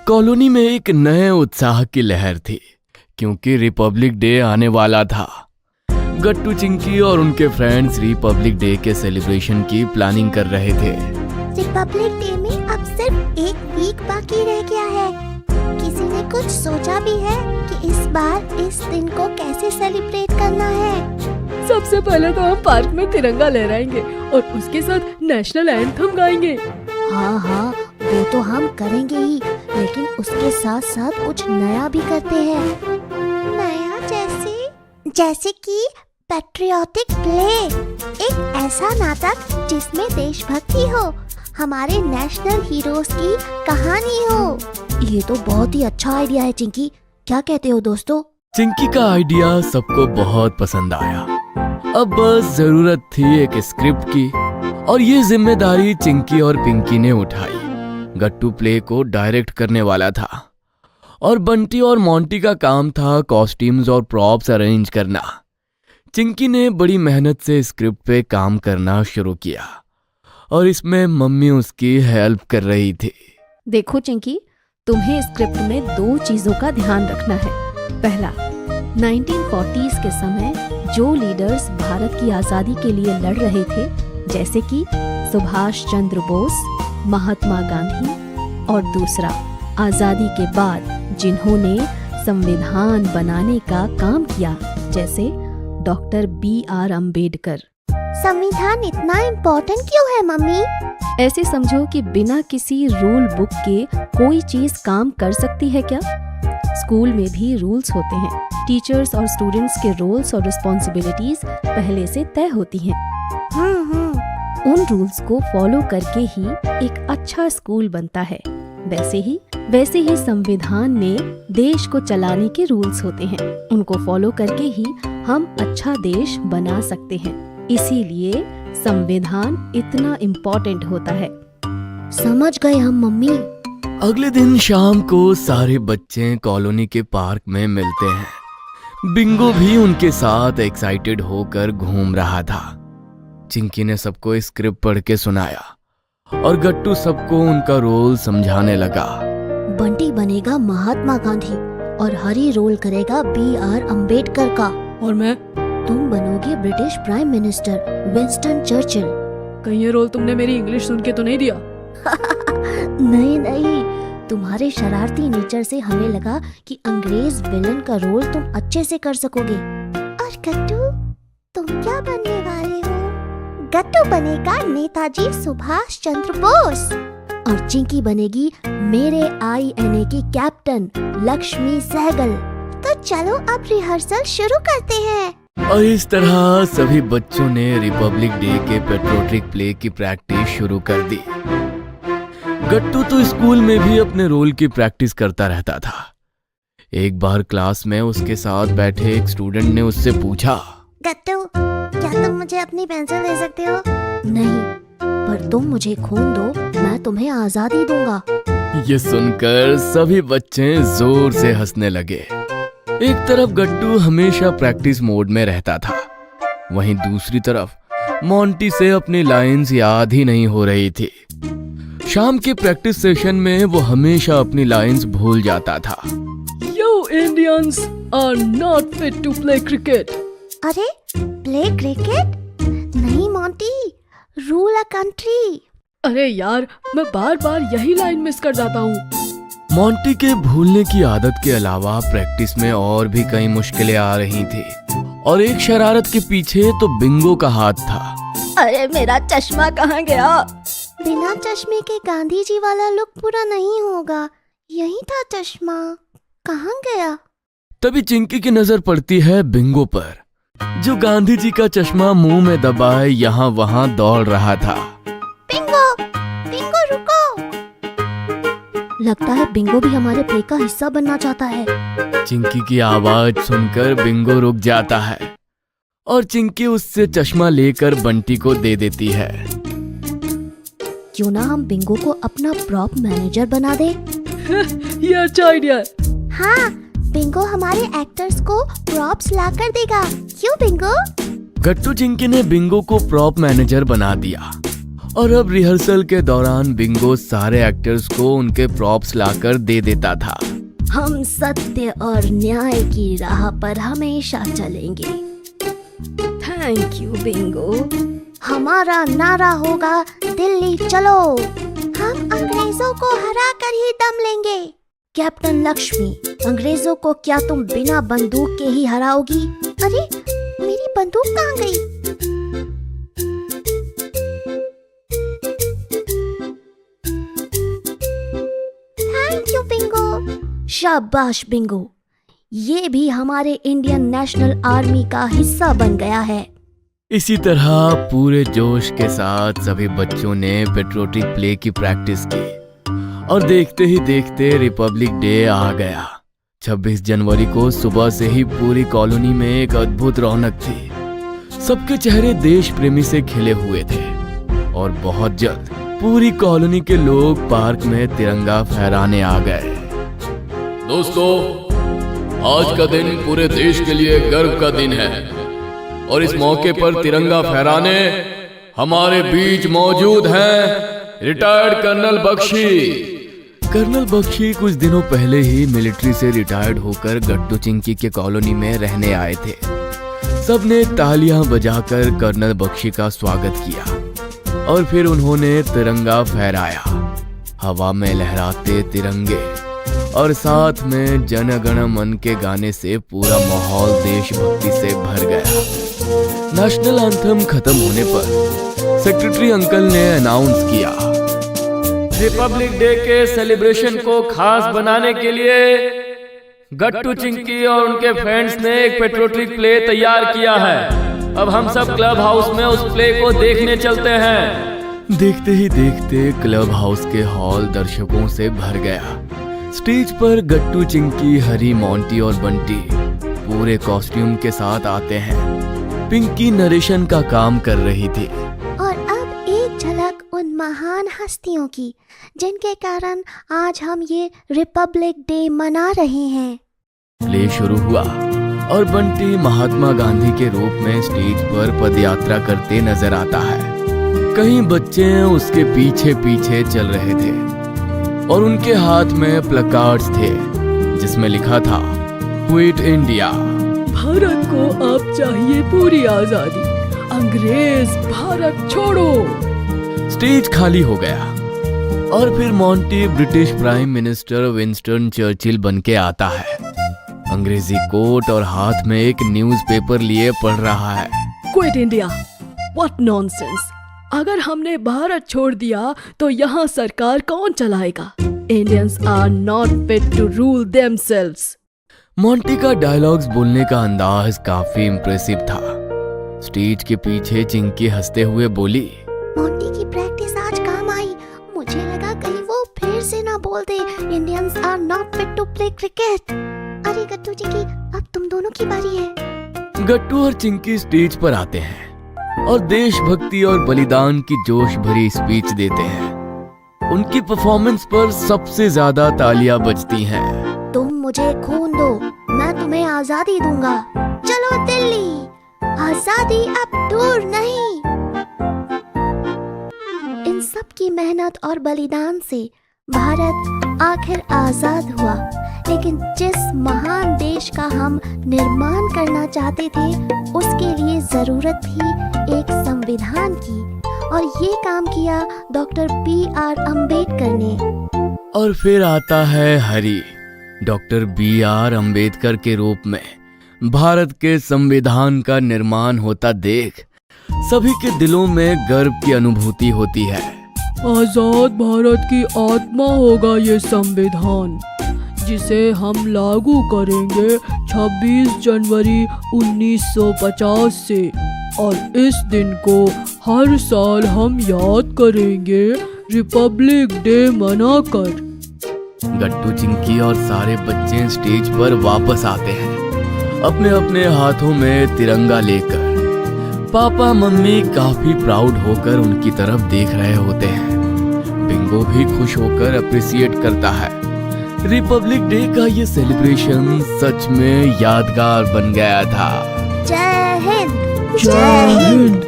Colony में एक नए उत्साह की लहर थी क्योंकि रिपब्लिक डे आने वाला था। गट्टू, चिंकी और उनके फ्रेंड्स रिपब्लिक डे के सेलिब्रेशन की प्लानिंग कर रहे थे। रिपब्लिक डे में अब सिर्फ एक वीक बाकी रह गया है। किसी ने कुछ सोचा भी है कि इस बार इस दिन को कैसे सेलिब्रेट करना है? सबसे पहले तो हम पार्क में तिरंगा लहराएंगे और उसके साथ नेशनल एंथम गाएंगे। हाँ, वो तो हम करेंगे ही, लेकिन उसके साथ साथ कुछ नया भी करते हैं। नया जैसे कि पैट्रियोटिक प्ले, एक ऐसा नाटक जिसमें देशभक्ति हो, हमारे नेशनल हीरोज की कहानी हो। ये तो बहुत ही अच्छा आइडिया है चिंकी, क्या कहते हो दोस्तों? चिंकी का आइडिया सबको बहुत पसंद आया। अब बस जरूरत थी एक स्क्रिप्ट की और ये जिम्मेदारी चिंकी और पिंकी ने उठाई। गट्टू प्ले को डायरेक्ट करने वाला था और बंटी और मोंटी का काम था कॉस्ट्यूम्स और प्रॉप्स अरेंज करना। चिंकी ने बड़ी मेहनत से स्क्रिप्ट पे काम करना शुरू किया और इसमें मम्मी उसकी हेल्प कर रही थी। देखो चिंकी, तुम्हें स्क्रिप्ट में 2 चीजों का ध्यान रखना है। पहला, 1940s के समय जो लीडर्स भारत की आजादी के लिए लड़ रहे थे, जैसे कि सुभाष चंद्र बोस, महात्मा गांधी, और दूसरा, आजादी के बाद जिन्होंने संविधान बनाने का काम किया, जैसे डॉक्टर B.R. अम्बेडकर। संविधान इतना इम्पोर्टेंट क्यों है मम्मी? ऐसे समझो कि बिना किसी रूल बुक के कोई चीज काम कर सकती है क्या? स्कूल में भी रूल्स होते हैं। टीचर्स और स्टूडेंट्स के रोल्स और रिस्पॉन्सिबिलिटीज पहले से तय होती हैं। उन रूल्स को फॉलो करके ही एक अच्छा स्कूल बनता है। वैसे ही संविधान में देश को चलाने के रूल्स होते हैं। उनको फॉलो करके ही हम अच्छा देश बना सकते हैं। इसीलिए संविधान इतना इम्पोर्टेंट होता है। समझ गए हम मम्मी। अगले दिन शाम को सारे बच्चे कॉलोनी के पार्क में मिलते हैं। बिंगो भी उनके साथ एक्साइटेड होकर घूम रहा था। चिंकी ने सबको स्क्रिप्ट पढ़ के सुनाया और गट्टू सबको उनका रोल समझाने लगा। बंटी बनेगा महात्मा गांधी और हरी रोल करेगा B.R. अम्बेडकर का। और मैं? तुम बनोगे British prime minister Winston Churchill. कहीं ये रोल तुमने मेरी इंग्लिश सुन के तो नहीं दिया? नहीं, तुम्हारे शरारती नेचर से हमें लगा कि अंग्रेज विलन का रोल तुम अच्छे से कर सकोगे। और गट्टू, तुम क्या बनने वाले हो? गट्टू बनेगा नेताजी सुभाष चंद्र बोस और चिंकी बनेगी मेरे INA की कैप्टन लक्ष्मी सहगल। तो चलो अब रिहर्सल शुरू करते हैं। और इस तरह सभी बच्चों ने रिपब्लिक डे के पैट्रियोटिक प्ले की प्रैक्टिस शुरू कर दी। गट्टू तो स्कूल में भी अपने रोल की प्रैक्टिस करता रहता था। एक बार क्लास में उसके साथ बैठे एक स्टूडेंट ने उससे पूछा, गट्टू, क्या तुम मुझे अपनी पेंसिल दे सकते हो? नहीं, पर तुम मुझे खून दो, मैं तुम्हें आजादी दूंगा। ये सुनकर सभी बच्चे जोर से हंसने लगे। एक तरफ गट्टू हमेशा प्रैक्टिस मोड में रहता था, वहीं दूसरी तरफ मोंटी से अपनी लाइंस याद ही नहीं हो रही थी। शाम के प्रैक्टिस सेशन में वो हमेशा अपनी लाइंस भूल जाता था। You Indians are not fit to play cricket. अरे, प्ले क्रिकेट? नहीं मोंटी, रूल अ कंट्री। अरे यार, मैं बार यही लाइन मिस कर जाता हूँ। मोंटी के भूलने की आदत के अलावा प्रैक्टिस में और भी कई मुश्किलें आ रही थी और एक शरारत के पीछे तो बिंगो का हाथ था। अरे मेरा चश्मा कहाँ गया? बिना चश्मे के गांधी जी वाला लुक पूरा नहीं होगा। यही था चश्मा, कहाँ गया? तभी चिंकी की नजर पड़ती है बिंगो पर, जो गांधी जी का चश्मा मुंह में दबाए यहाँ वहाँ दौड़ रहा था। बिंगो रुको। लगता है बिंगो भी हमारे प्ले का हिस्सा बनना चाहता है। चिंकी की आवाज सुनकर बिंगो रुक जाता है और चिंकी उससे चश्मा लेकर बंटी को दे देती है। क्यों ना हम बिंगो को अपना प्रॉप मैनेजर बना दे? ये अच्छा आइडिया है। हाँ, बिंगो हमारे एक्टर्स को प्रॉप्स ला कर देगा। क्यों बिंगो? गट्टू चिंकी ने बिंगो को प्रॉप मैनेजर बना दिया और अब रिहर्सल के दौरान बिंगो सारे एक्टर्स को उनके प्रॉप्स लाकर दे देता था। हम सत्य और न्याय की राह पर हमेशा चलेंगे। Thank you Bingo. हमारा नारा होगा दिल्ली चलो। हम अंग्रेजों को हरा कर ही दम लेंगे। कैप्टन लक्ष्मी, अंग्रेजों को क्या तुम बिना बंदूक के ही हराओगी? अरे मेरी बंदूक कहाँ गई? Thank you Bingo. शाबाश बिंगो, ये भी हमारे इंडियन नेशनल आर्मी का हिस्सा बन गया है। इसी तरह पूरे जोश के साथ सभी बच्चों ने पेट्रियोटिक प्ले की प्रैक्टिस की और देखते ही देखते रिपब्लिक डे आ गया। 26 जनवरी को सुबह से ही पूरी कॉलोनी में एक अद्भुत रौनक थी। सबके चेहरे देश प्रेमी से खिले हुए थे और बहुत जल्द पूरी कॉलोनी के लोग पार्क में तिरंगा फहराने आ गए। दोस्तों, आज का दिन पूरे देश के लिए गर्व का दिन है और इस मौके पर तिरंगा फहराने हमारे बीच मौजूद हैं retired colonel Bakshi. Colonel Bakshi कुछ दिनों पहले ही मिलिट्री से रिटायर्ड होकर गट्टू चिंकी के कॉलोनी में रहने आए थे। सबने तालियां बजाकर कर्नल बख्शी का स्वागत किया और फिर उन्होंने तिरंगा फहराया। हवा में लहराते तिरंगे और साथ में जन गण मन के गाने से पूरा माहौल देशभक्ति से भर गया। नेशनल एंथम खत्म होने पर सेक्रेटरी अंकल ने अनाउंस किया, रिपब्लिक डे के सेलिब्रेशन को खास बनाने के लिए गट्टू चिंकी और उनके फ्रेंड्स ने एक पेट्रियोटिक प्ले तैयार किया है। अब हम सब क्लब हाउस में उस प्ले को देखने चलते हैं। देखते ही देखते क्लब हाउस के हॉल दर्शकों से भर गया। स्टेज पर गट्टू चिंकी, हरी, मोंटी और बंटी पूरे कॉस्ट्यूम के साथ आते हैं। पिंकी नरेशन का काम कर रही थी। और अब एक झलक उन महान हस्तियों की जिनके कारण आज हम ये रिपब्लिक डे मना रहे हैं। प्ले शुरू हुआ और बंटी महात्मा गांधी के रूप में स्टेज पर पदयात्रा करते नजर आता है। कई बच्चे उसके पीछे पीछे चल रहे थे और उनके हाथ में प्लकार्ड्स थे जिसमें लिखा था क्विट इंडिया। भारत को अब चाहिए पूरी आजादी, अंग्रेज भारत छोड़ो। स्टेज खाली हो गया और फिर Monty British prime minister Winston Churchill बनके आता है। अंग्रेजी कोट और हाथ में एक न्यूज़पेपर लिए पढ़ रहा है। Quit India, what nonsense. अगर हमने भारत छोड़ दिया तो यहाँ सरकार कौन चलाएगा? Indians are not fit to rule themselves. Monty का डायलॉग्स बोलने का अंदाज काफी इम्प्रेसिव था। स्टेज के पीछे चिंकी हंसते हुए बोली, मोंटी की प्रैक्टिस आज काम आई। मुझे लगा कहीं वो फिर से ना बोल दे Indians are not fit to play cricket. अरे गट्टू जी की अब तुम दोनों की बारी है। गट्टू और चिंकी स्टेज पर आते हैं और देशभक्ति और बलिदान की जोश भरी स्पीच देते हैं। उनकी परफॉर्मेंस पर सबसे ज्यादा तालियां बजती हैं। तुम मुझे खून दो, मैं तुम्हें आजादी दूंगा। चलो दिल्ली, आजादी अब दूर नहीं। इन सब की मेहनत और बलिदान से भारत आखिर आजाद हुआ। लेकिन जिस महान देश का हम निर्माण करना चाहते थे उसके लिए जरूरत थी एक संविधान की, और ये काम किया डॉक्टर B.R. अम्बेडकर ने। और फिर आता है हरी। Doctor B.R. अम्बेडकर के रूप में भारत के संविधान का निर्माण होता देख सभी के दिलों में गर्व की अनुभूति होती है। आजाद भारत की आत्मा होगा ये संविधान, जिसे हम लागू करेंगे 26 जनवरी 1950 से, और इस दिन को हर साल हम याद करेंगे रिपब्लिक डे मनाकर। गट्टू चिंकी और सारे बच्चे स्टेज पर वापस आते हैं अपने अपने हाथों में तिरंगा लेकर। पापा मम्मी काफी प्राउड होकर उनकी तरफ देख रहे होते हैं। बिंगो भी खुश होकर अप्रिशिएट करता है। रिपब्लिक डे का ये सेलिब्रेशन सच में यादगार बन गया था। जय हिंद। जय हिंद।